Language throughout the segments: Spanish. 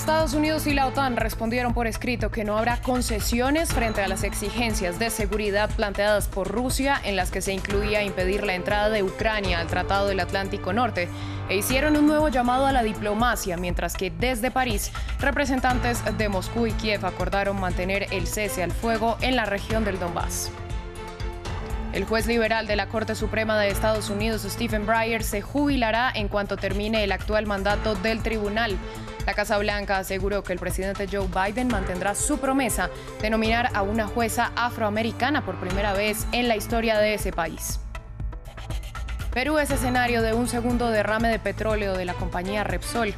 Estados Unidos y la OTAN respondieron por escrito que no habrá concesiones frente a las exigencias de seguridad planteadas por Rusia, en las que se incluía impedir la entrada de Ucrania al Tratado del Atlántico Norte, e hicieron un nuevo llamado a la diplomacia, mientras que desde París, representantes de Moscú y Kiev acordaron mantener el cese al fuego en la región del Donbass. El juez liberal de la Corte Suprema de Estados Unidos, Stephen Breyer, se jubilará en cuanto termine el actual mandato del tribunal. La Casa Blanca aseguró que el presidente Joe Biden mantendrá su promesa de nominar a una jueza afroamericana por primera vez en la historia de ese país. Perú es escenario de un segundo derrame de petróleo de la compañía Repsol.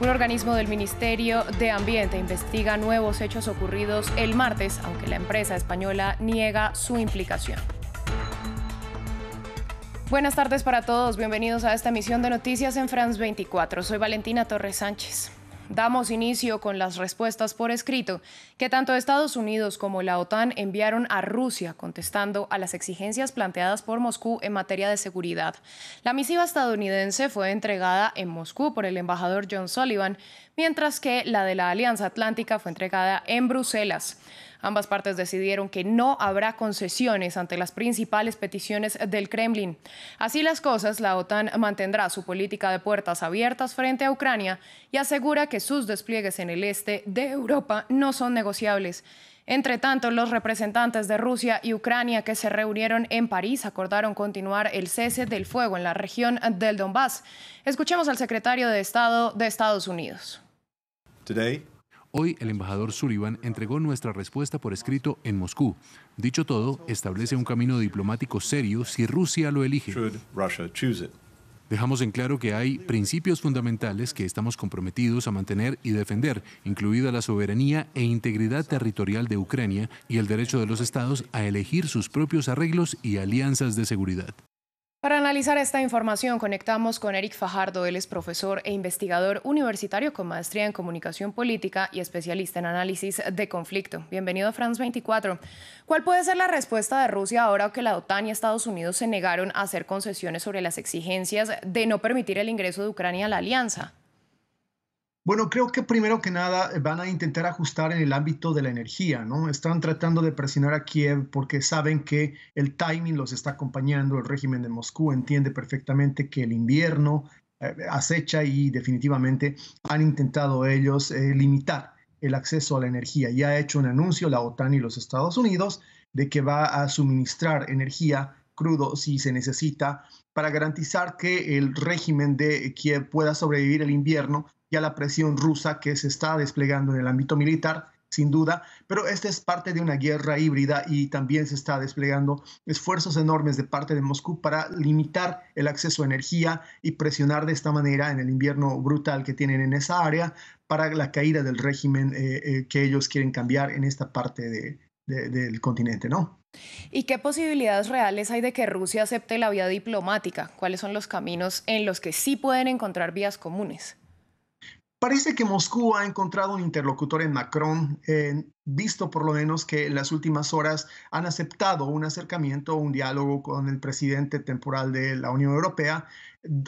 Un organismo del Ministerio de Ambiente investiga nuevos hechos ocurridos el martes, aunque la empresa española niega su implicación. Buenas tardes para todos, bienvenidos a esta emisión de Noticias en France 24. Soy Valentina Torres Sánchez. Damos inicio con las respuestas por escrito que tanto Estados Unidos como la OTAN enviaron a Rusia contestando a las exigencias planteadas por Moscú en materia de seguridad. La misiva estadounidense fue entregada en Moscú por el embajador John Sullivan, mientras que la de la Alianza Atlántica fue entregada en Bruselas. Ambas partes decidieron que no habrá concesiones ante las principales peticiones del Kremlin. Así las cosas, la OTAN mantendrá su política de puertas abiertas frente a Ucrania y asegura que sus despliegues en el este de Europa no son negociables. Entre tanto, los representantes de Rusia y Ucrania que se reunieron en París acordaron continuar el cese del fuego en la región del Donbass. Escuchemos al secretario de Estado de Estados Unidos. Hoy el embajador Sullivan entregó nuestra respuesta por escrito en Moscú. Dicho todo, establece un camino diplomático serio si Rusia lo elige. Dejamos en claro que hay principios fundamentales que estamos comprometidos a mantener y defender, incluida la soberanía e integridad territorial de Ucrania y el derecho de los estados a elegir sus propios arreglos y alianzas de seguridad. Para analizar esta información, conectamos con Eric Fajardo. Él es profesor e investigador universitario con maestría en comunicación política y especialista en análisis de conflicto. Bienvenido a France 24. ¿Cuál puede ser la respuesta de Rusia ahora que la OTAN y Estados Unidos se negaron a hacer concesiones sobre las exigencias de no permitir el ingreso de Ucrania a la alianza? Bueno, creo que primero que nada van a intentar ajustar en el ámbito de la energía, ¿no? Están tratando de presionar a Kiev porque saben que el timing los está acompañando. El régimen de Moscú entiende perfectamente que el invierno acecha y definitivamente han intentado ellos limitar el acceso a la energía. Ya ha hecho un anuncio la OTAN y los Estados Unidos de que va a suministrar energía crudo si se necesita para garantizar que el régimen de Kiev pueda sobrevivir el invierno y a la presión rusa que se está desplegando en el ámbito militar, sin duda, pero esta es parte de una guerra híbrida y también se está desplegando esfuerzos enormes de parte de Moscú para limitar el acceso a energía y presionar de esta manera en el invierno brutal que tienen en esa área para la caída del régimen que ellos quieren cambiar en esta parte del continente, ¿no? ¿Y qué posibilidades reales hay de que Rusia acepte la vía diplomática? ¿Cuáles son los caminos en los que sí pueden encontrar vías comunes? Parece que Moscú ha encontrado un interlocutor en Macron, visto por lo menos que en las últimas horas han aceptado un acercamiento, un diálogo con el presidente temporal de la Unión Europea.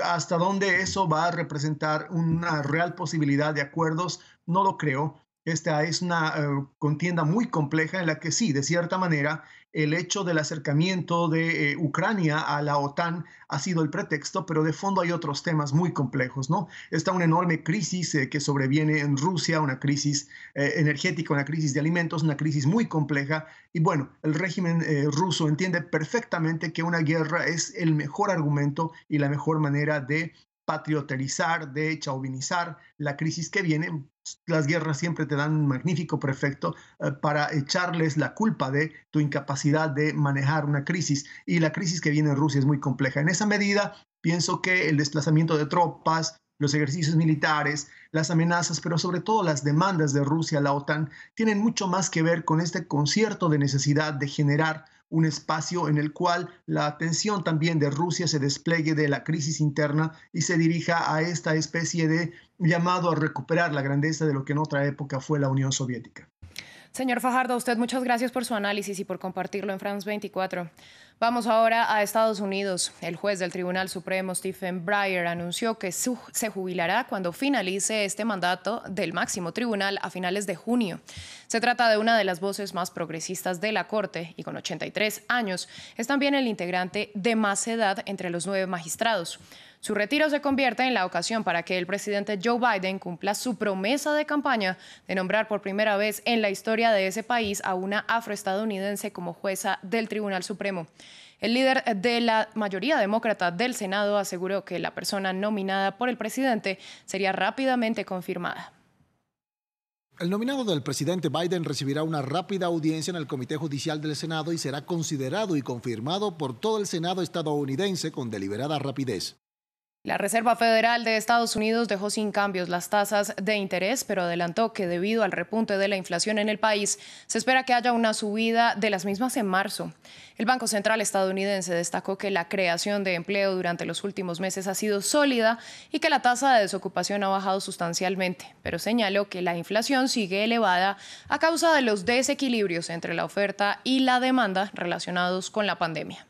Hasta dónde eso va a representar una real posibilidad de acuerdos, no lo creo. Esta es una contienda muy compleja en la que sí, de cierta manera, el hecho del acercamiento de Ucrania a la OTAN ha sido el pretexto, pero de fondo hay otros temas muy complejos, ¿no? Está una enorme crisis que sobreviene en Rusia, una crisis energética, una crisis de alimentos, una crisis muy compleja. Y bueno, el régimen ruso entiende perfectamente que una guerra es el mejor argumento y la mejor manera de patrioterizar, de chauvinizar la crisis que viene. Las guerras siempre te dan un magnífico pretexto para echarles la culpa de tu incapacidad de manejar una crisis. Y la crisis que viene en Rusia es muy compleja. En esa medida, pienso que el desplazamiento de tropas, los ejercicios militares, las amenazas, pero sobre todo las demandas de Rusia a la OTAN, tienen mucho más que ver con este concierto de necesidad de generar un espacio en el cual la atención también de Rusia se despliegue de la crisis interna y se dirija a esta especie de llamado a recuperar la grandeza de lo que en otra época fue la Unión Soviética. Señor Fajardo, a usted muchas gracias por su análisis y por compartirlo en France 24. Vamos ahora a Estados Unidos. El juez del Tribunal Supremo, Stephen Breyer, anunció que se jubilará cuando finalice este mandato del máximo tribunal a finales de junio. Se trata de una de las voces más progresistas de la Corte y con 83 años es también el integrante de más edad entre los 9 magistrados. Su retiro se convierte en la ocasión para que el presidente Joe Biden cumpla su promesa de campaña de nombrar por primera vez en la historia de ese país a una afroestadounidense como jueza del Tribunal Supremo. El líder de la mayoría demócrata del Senado aseguró que la persona nominada por el presidente sería rápidamente confirmada. El nominado del presidente Biden recibirá una rápida audiencia en el Comité Judicial del Senado y será considerado y confirmado por todo el Senado estadounidense con deliberada rapidez. La Reserva Federal de Estados Unidos dejó sin cambios las tasas de interés, pero adelantó que debido al repunte de la inflación en el país, se espera que haya una subida de las mismas en marzo. El Banco Central estadounidense destacó que la creación de empleo durante los últimos meses ha sido sólida y que la tasa de desocupación ha bajado sustancialmente, pero señaló que la inflación sigue elevada a causa de los desequilibrios entre la oferta y la demanda relacionados con la pandemia.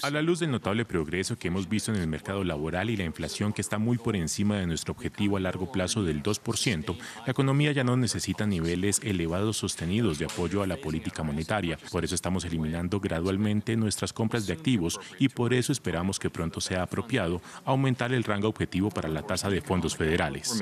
A la luz del notable progreso que hemos visto en el mercado laboral y la inflación que está muy por encima de nuestro objetivo a largo plazo del 2%, la economía ya no necesita niveles elevados sostenidos de apoyo a la política monetaria. Por eso estamos eliminando gradualmente nuestras compras de activos y por eso esperamos que pronto sea apropiado aumentar el rango objetivo para la tasa de fondos federales.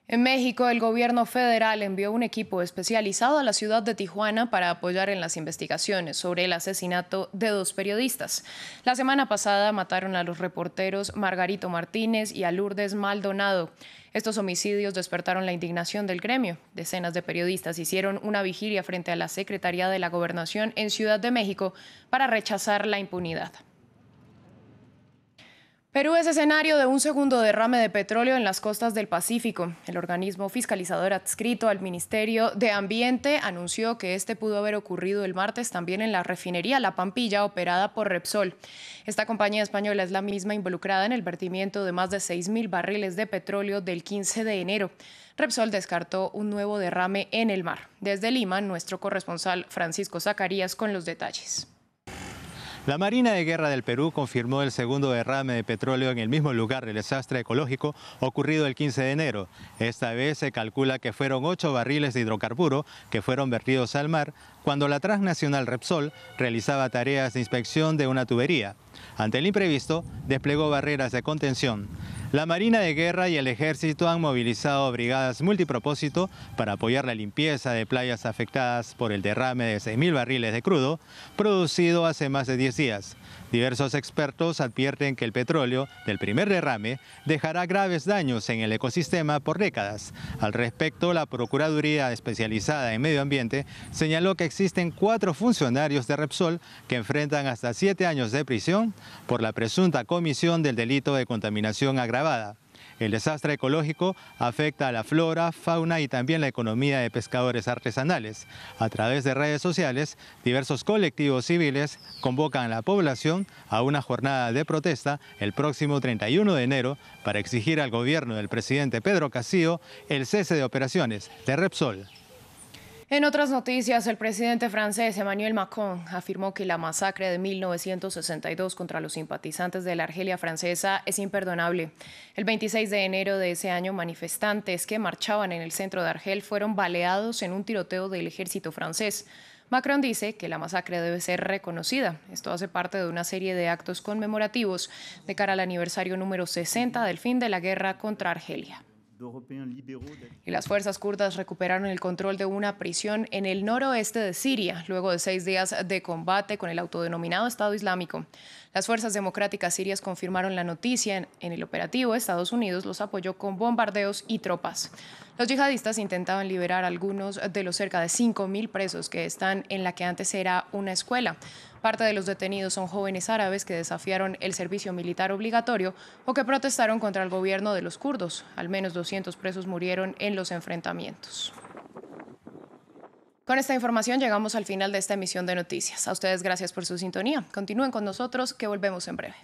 En México, el gobierno federal envió un equipo especializado a la ciudad de Tijuana para apoyar en las investigaciones sobre el asesinato de 2 periodistas. La semana pasada mataron a los reporteros Margarito Martínez y a Lourdes Maldonado. Estos homicidios despertaron la indignación del gremio. Decenas de periodistas hicieron una vigilia frente a la Secretaría de la Gobernación en Ciudad de México para rechazar la impunidad. Perú es escenario de un segundo derrame de petróleo en las costas del Pacífico. El organismo fiscalizador adscrito al Ministerio de Ambiente anunció que este pudo haber ocurrido el martes también en la refinería La Pampilla, operada por Repsol. Esta compañía española es la misma involucrada en el vertimiento de más de 6.000 barriles de petróleo del 15 de enero. Repsol descartó un nuevo derrame en el mar. Desde Lima, nuestro corresponsal Francisco Zacarías con los detalles. La Marina de Guerra del Perú confirmó el segundo derrame de petróleo en el mismo lugar del desastre ecológico ocurrido el 15 de enero. Esta vez se calcula que fueron 8 barriles de hidrocarburo que fueron vertidos al mar cuando la transnacional Repsol realizaba tareas de inspección de una tubería. Ante el imprevisto, desplegó barreras de contención. La Marina de Guerra y el Ejército han movilizado brigadas multipropósito para apoyar la limpieza de playas afectadas por el derrame de 6.000 barriles de crudo producido hace más de 10 días. Diversos expertos advierten que el petróleo del primer derrame dejará graves daños en el ecosistema por décadas. Al respecto, la Procuraduría Especializada en Medio Ambiente señaló que existen 4 funcionarios de Repsol que enfrentan hasta 7 años de prisión por la presunta comisión del delito de contaminación agravada. El desastre ecológico afecta a la flora, fauna y también la economía de pescadores artesanales. A través de redes sociales, diversos colectivos civiles convocan a la población a una jornada de protesta el próximo 31 de enero para exigir al gobierno del presidente Pedro Castillo el cese de operaciones de Repsol. En otras noticias, el presidente francés Emmanuel Macron afirmó que la masacre de 1962 contra los simpatizantes de la Argelia francesa es imperdonable. El 26 de enero de ese año, manifestantes que marchaban en el centro de Argel fueron baleados en un tiroteo del ejército francés. Macron dice que la masacre debe ser reconocida. Esto hace parte de una serie de actos conmemorativos de cara al aniversario número 60 del fin de la guerra contra Argelia. Y las fuerzas kurdas recuperaron el control de una prisión en el noroeste de Siria, luego de 6 días de combate con el autodenominado Estado Islámico. Las fuerzas democráticas sirias confirmaron la noticia. En el operativo, Estados Unidos los apoyó con bombardeos y tropas. Los yihadistas intentaban liberar a algunos de los cerca de 5.000 presos que están en la que antes era una escuela. Parte de los detenidos son jóvenes árabes que desafiaron el servicio militar obligatorio o que protestaron contra el gobierno de los kurdos. Al menos 200 presos murieron en los enfrentamientos. Con esta información llegamos al final de esta emisión de noticias. A ustedes gracias por su sintonía. Continúen con nosotros, que volvemos en breve.